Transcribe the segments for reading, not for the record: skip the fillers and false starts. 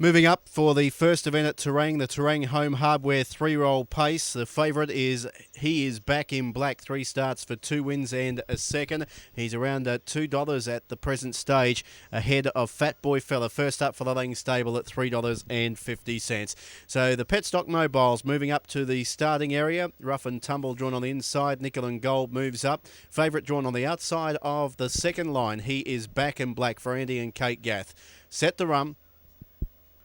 Moving up for the first event at Terang, the Terang Home Hardware 3-roll pace. The favourite is He Is Back in Black. 3 starts for 2 wins and a second. He's around $2 at the present stage, ahead of Fat Boy Fella. First up for the Lang Stable at $3.50. So the Petstock Mobiles moving up to the starting area. Rough and Tumble drawn on the inside. Nickel and Gold moves up. Favourite drawn on the outside of the second line. He Is Back in Black for Andy and Kate Gath. Set to run.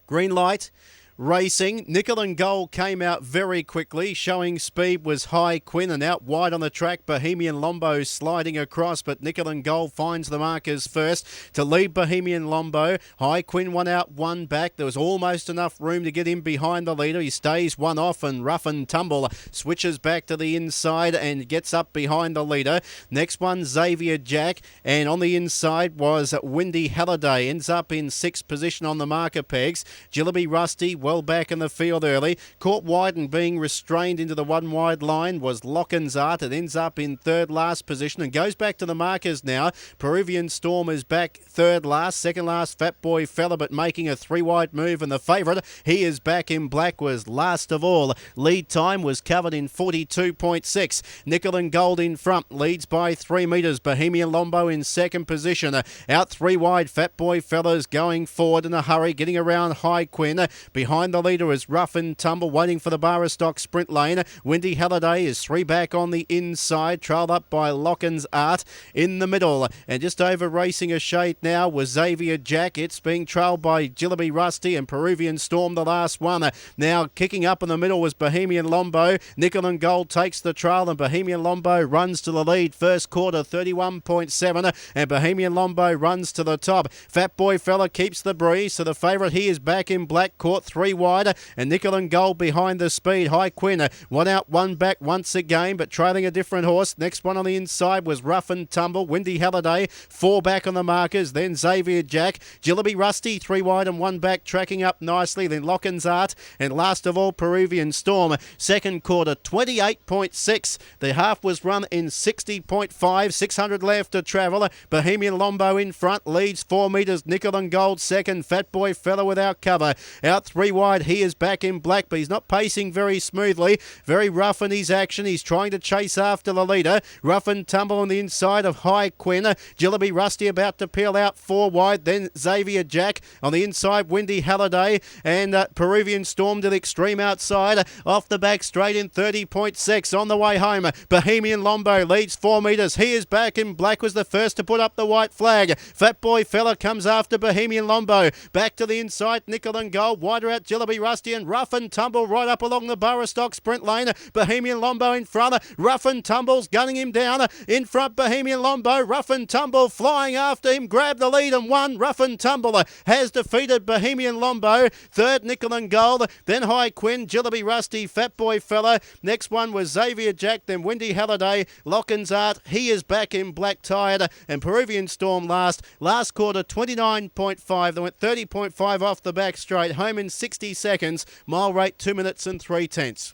Green light, racing. Nickel and Gold came out very quickly. Showing speed was High Quinn, and out wide on the track, Bohemian Lombo sliding across, but Nickel and Gold finds the markers first to lead Bohemian Lombo. High Quinn one out, one back. There was almost enough room to get in behind the leader. He stays one off, and Rough and Tumble switches back to the inside and gets up behind the leader. Next one, Xavier Jack, and on the inside was Windy Halliday. Ends up in 6th position on the marker pegs. Jillaby Rusty well back in the field early. Caught wide and being restrained into the one wide line was Locken's Art. It ends up in 3rd last position and goes back to the markers now. Peruvian Storm is back 3rd last. 2nd last, Fat Boy Fella, but making a 3 wide move. And the favourite, He Is Back in Black, was last of all. Lead time was covered in 42.6. Nickel and Gold in front, leads by 3 metres. Bohemian Lombo in 2nd position. Out 3 wide, Fat Boy Fella's going forward in a hurry, getting around High Quinn. Behind the leader is Rough and Tumble, waiting for the Barrastock sprint lane. Windy Halliday is 3 back on the inside, trailed up by Locken's Art in the middle. And just over racing a shade now was Xavier Jack. It's being trailed by Jillaby Rusty and Peruvian Storm, the last one. Now kicking up in the middle was Bohemian Lombo. Nickel and Gold takes the trail, and Bohemian Lombo runs to the lead. First quarter, 31.7, and Bohemian Lombo runs to the top. Fat Boy Fella keeps the breeze, so the favourite, He Is Back in Black, caught 3 wide, and Nickel and Gold behind the speed. High Quinn, 1 out, 1 back once again, but trailing a different horse. Next one on the inside was Rough and Tumble. Windy Halliday, 4 back on the markers. Then Xavier Jack. Jillaby Rusty, 3 wide and 1 back, tracking up nicely. Then Locken's Art, and last of all, Peruvian Storm. Second quarter, 28.6. The half was run in 60.5. 600 left to travel. Bohemian Lombo in front, leads 4 metres. Nickel and Gold second. Fat Boy Fella without cover. Out 3 wide, He Is Back in Black, but he's not pacing very smoothly. Very rough in his action. He's trying to chase after the leader. Rough and Tumble on the inside of High Quinn. Jillaby Rusty about to peel out 4 wide. Then Xavier Jack on the inside. Windy Halliday and Peruvian Storm to the extreme outside. Off the back straight in 30.6. On the way home, Bohemian Lombo leads 4 metres. He Is Back in Black was the first to put up the white flag. Fat Boy Fella comes after Bohemian Lombo. Back to the inside, Nickel and Gold. Wider out, Jillaby Rusty, and Rough and Tumble right up along the Barrastock sprint lane. Bohemian Lombo in front. Rough and Tumble's gunning him down. In front, Bohemian Lombo. Rough and Tumble flying after him. Grabbed the lead and won. Rough and Tumble has defeated Bohemian Lombo. Third, Nickel and Gold. Then High Quinn, Jillaby Rusty, Fat Boy Fella. Next one was Xavier Jack. Then Windy Halliday, Locken's Art. He Is Back in Black tired. And Peruvian Storm last. Last quarter, 29.5. They went 30.5 off the back straight. Home in 60 seconds. Mile rate 2 minutes and 3/10.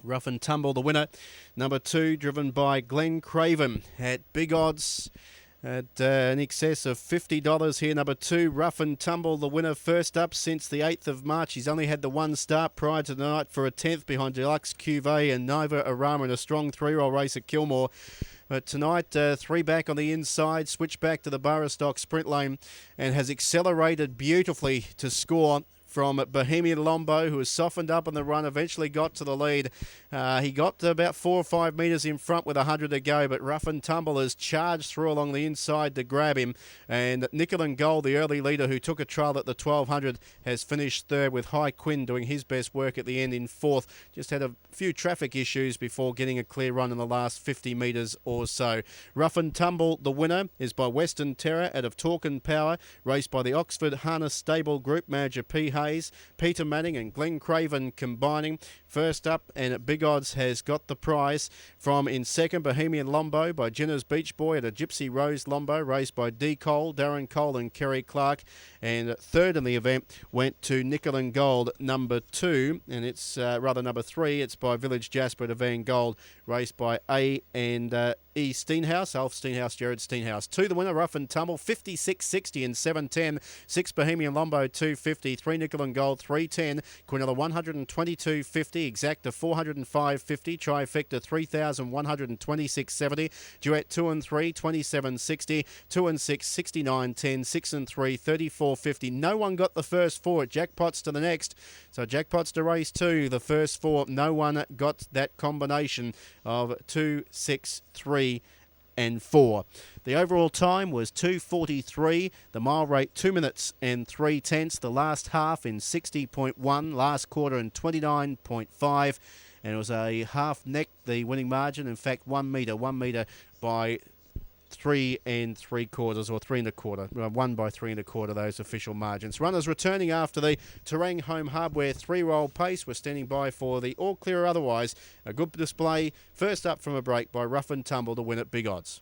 Rough and Tumble the winner. Number 2, driven by Glenn Craven at big odds at in excess of $50 here. Number 2, Rough and Tumble the winner, first up since the 8th of March. He's only had the 1 start prior to the night for a 10th behind Deluxe Cuvée and Nova Arama in a strong 3-year-old race at Kilmore. But tonight, 3 back on the inside, switched back to the Barrastock sprint lane and has accelerated beautifully to score from Bohemian Lombo, who has softened up on the run, eventually got to the lead. He got to about 4 or 5 metres in front with 100 to go, but Rough and Tumble has charged through along the inside to grab him. And Nickel and Gold, the early leader who took a trial at the 1200, has finished third, with High Quinn doing his best work at the end in fourth. Just had a few traffic issues before getting a clear run in the last 50 metres or so. Rough and Tumble, the winner, is by Western Terror out of Torque and Power, raced by the Oxford Harness Stable Group manager P. Hayes, Peter Manning and Glenn Craven combining. First up, and at big odds, has got the prize from in second, Bohemian Lombo by Jenner's Beach Boy at a Gypsy Rose Lombo, raced by D. Cole, Darren Cole and Kerry Clark. And third in the event went to Nickel and Gold, number 2, and it's number 3. It's by Village Jasper to Van Gold, raced by A and E. Steenhouse, Alf Steenhouse, Jared Steenhouse. 2 the winner, Rough and Tumble, 56.60 and 7.10. 6 Bohemian Lombo, 2.50. 3 Nickel and Gold, 3.10. Quinella, 122.50. Exacta, 405.50. Trifecta, 3,126.70. Duet, 2 and 3, 27.60. 2 and 6, 69.10. 6 and 3, 34.50. No one got the first 4. Jackpots to the next. So jackpots to race 2. The first 4, no one got that combination of 2, 6, 3 and 4. The overall time was 2:43. The mile rate 2 minutes and 3 tenths. The last half in 60.1. Last quarter in 29.5. And it was a half neck, the winning margin. In fact, 1 metre by 3 3/4 or 3 1/4. 1 by 3 1/4, those official margins. Runners returning after the Terang Home Hardware 3-year-old pace. We're standing by for the all clear otherwise. A good display. First up from a break by Rough and Tumble to win at big odds.